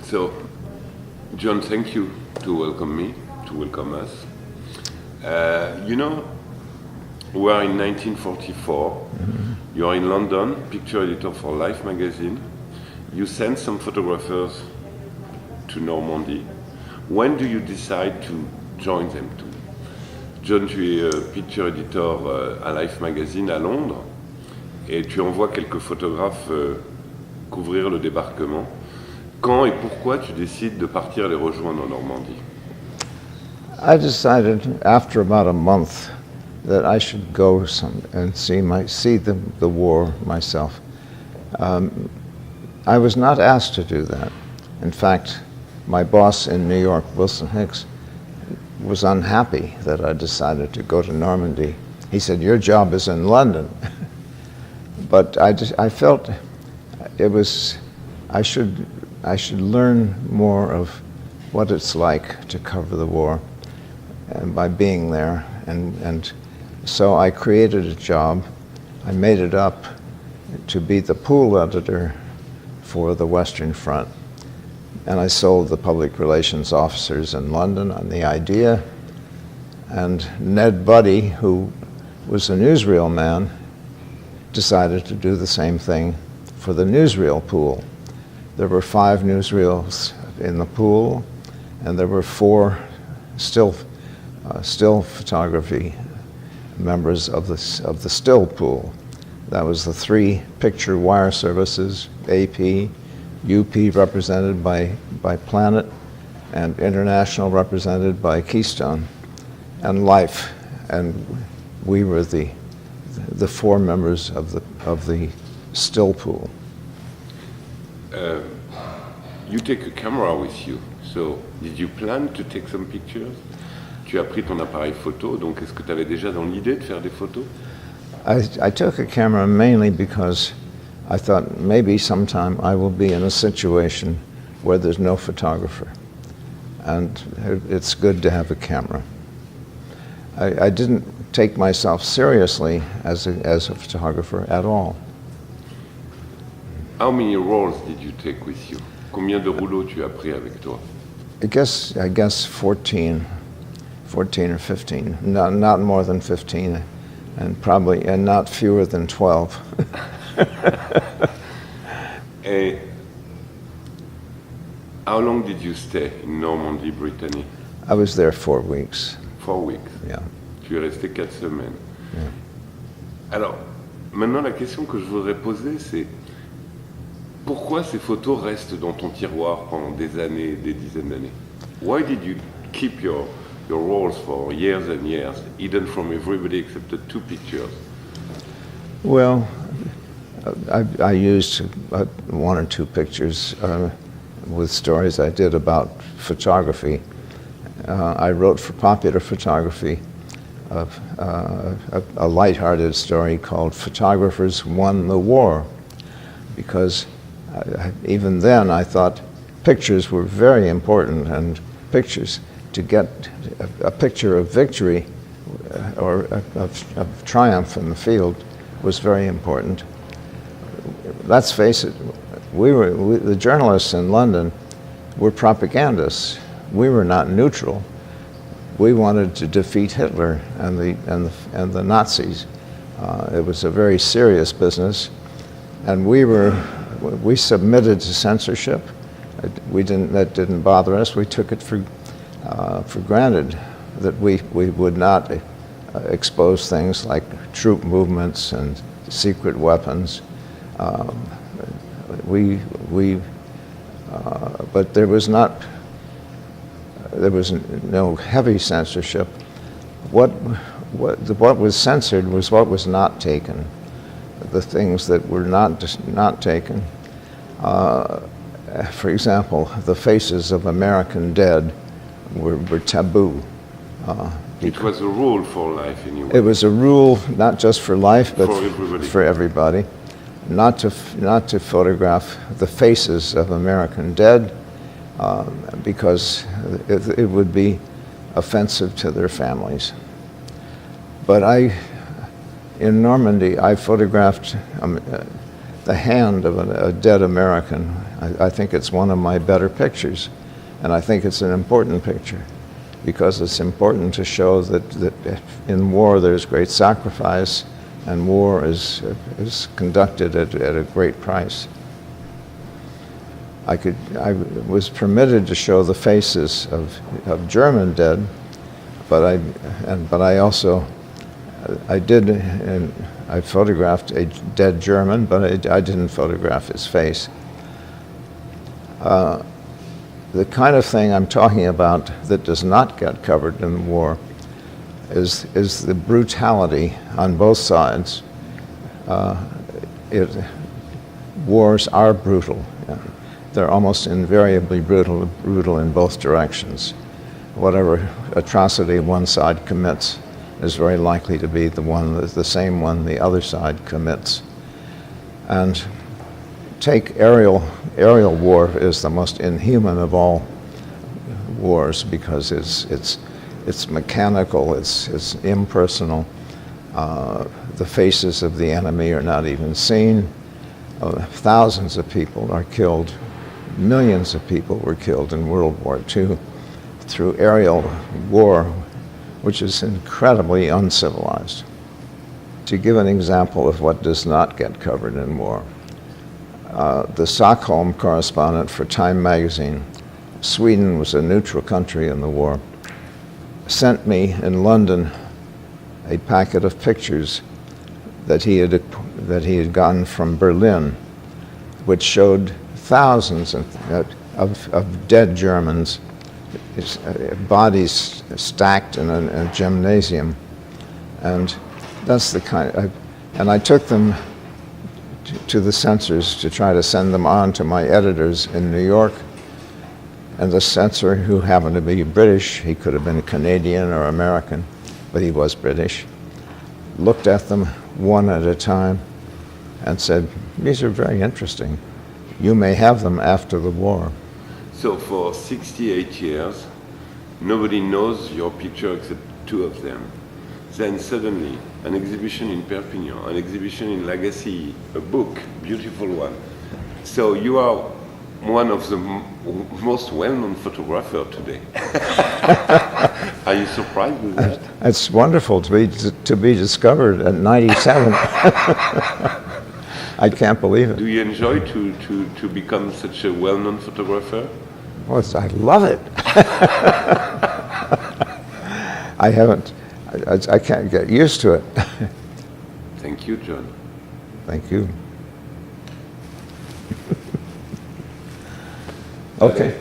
So, John, thank you to welcome us. You know, we are in 1944. Mm-hmm. You are in London, picture editor for Life magazine. You sent some photographers to Normandy. When do you decide to join them too? John, tu es picture editor à Life magazine à Londres et tu envoies quelques photographes couvrir le débarquement. Quand et pourquoi tu décides de partir les rejoindre en Normandie? I decided after about a month that I should go and see the war myself. I was not asked to do that. In fact, my boss in New York, Wilson Hicks, was unhappy that I decided to go to Normandy. He said, "Your job is in London." But I felt I should learn more of what it's like to cover the war, and by being there, and so I created a job. I made it up to be the pool editor for the Western Front. And I sold the public relations officers in London on the idea. And Ned Buddy, who was a newsreel man, decided to do the same thing for the newsreel pool. There were 5 newsreels in the pool, and there were 4 still photography members of the still pool. That was the 3 picture wire services, AP, UP represented by Planet, and International represented by Keystone, and Life, and we were the 4 members of the still pool. You take a camera with you, so did you plan to take some pictures? Tu as pris ton appareil photo, donc est-ce que tu avais déjà dans l'idée de faire des photos? I took a camera mainly because I thought maybe sometime I will be in a situation where there's no photographer, and it's good to have a camera. I didn't take myself seriously as a photographer at all. How many rolls did you take with you? Combien de rouleaux tu as pris avec toi? I guess 14 or 15, not more than 15, and not fewer than 12. And how long did you stay in Normandy, Brittany? I was there 4 weeks. 4 weeks. Yeah. Tu es resté 4 semaines. Yeah. Alors, maintenant la question que je voudrais poser, c'est pourquoi ces photos restent dans ton tiroir pendant des années, des dizaines d'années? Why did you keep your rolls for years and years, hidden from everybody except the 2 pictures? Well, I used 1 or 2 pictures with stories I did about photography. I wrote for Popular Photography a lighthearted story called "Photographers Won the War," because even then I thought pictures were very important, and pictures, to get a picture of victory or of triumph in the field, was very important. Let's face it, the journalists in London were propagandists. We were not neutral. We wanted to defeat Hitler and the Nazis. It was a very serious business, and we submitted to censorship. That didn't bother us. We took it for granted that we would not expose things like troop movements and secret weapons. But there was no heavy censorship. What was censored was what was not taken. The things that were not taken. For example, the faces of American dead were taboo. It was a rule for Life anyway. It was a rule not just for Life, but for everybody, not to photograph the faces of American dead, because it would be offensive to their families. But in Normandy, I photographed the hand of a dead American. I think it's one of my better pictures, and I think it's an important picture because it's important to show that in war there's great sacrifice, and war is conducted at a great price. I was permitted to show the faces of German dead, but I also did, and I photographed a dead German, but I didn't photograph his face. The kind of thing I'm talking about that does not get covered in the war is the brutality on both sides. Wars are brutal. They're almost invariably brutal in both directions. Whatever atrocity one side commits is very likely to be the same one the other side commits. And take aerial war is the most inhuman of all wars because it's mechanical, it's impersonal. The faces of the enemy are not even seen. Thousands of people are killed. Millions of people were killed in World War II through aerial war, which is incredibly uncivilized. To give an example of what does not get covered in war, the Stockholm correspondent for Time magazine, Sweden was a neutral country in the war, sent me in London a packet of pictures that he had gotten from Berlin, which showed thousands of dead Germans, bodies stacked in a gymnasium, and that's the kind. And I took them to the censors to try to send them on to my editors in New York. And the censor, who happened to be British, he could have been Canadian or American, but he was British, looked at them one at a time and said, "These are very interesting. You may have them after the war." So for 68 years, nobody knows your picture except two of them. Then suddenly, an exhibition in Perpignan, an exhibition in Gacilly, a book, beautiful one. So you are one of the most well-known photographers today. Are you surprised with that? It's wonderful to be discovered at 97. I can't believe it. Do you enjoy to become such a well-known photographer? Well, I love it. I can't get used to it. Thank you, John. Thank you. Okay.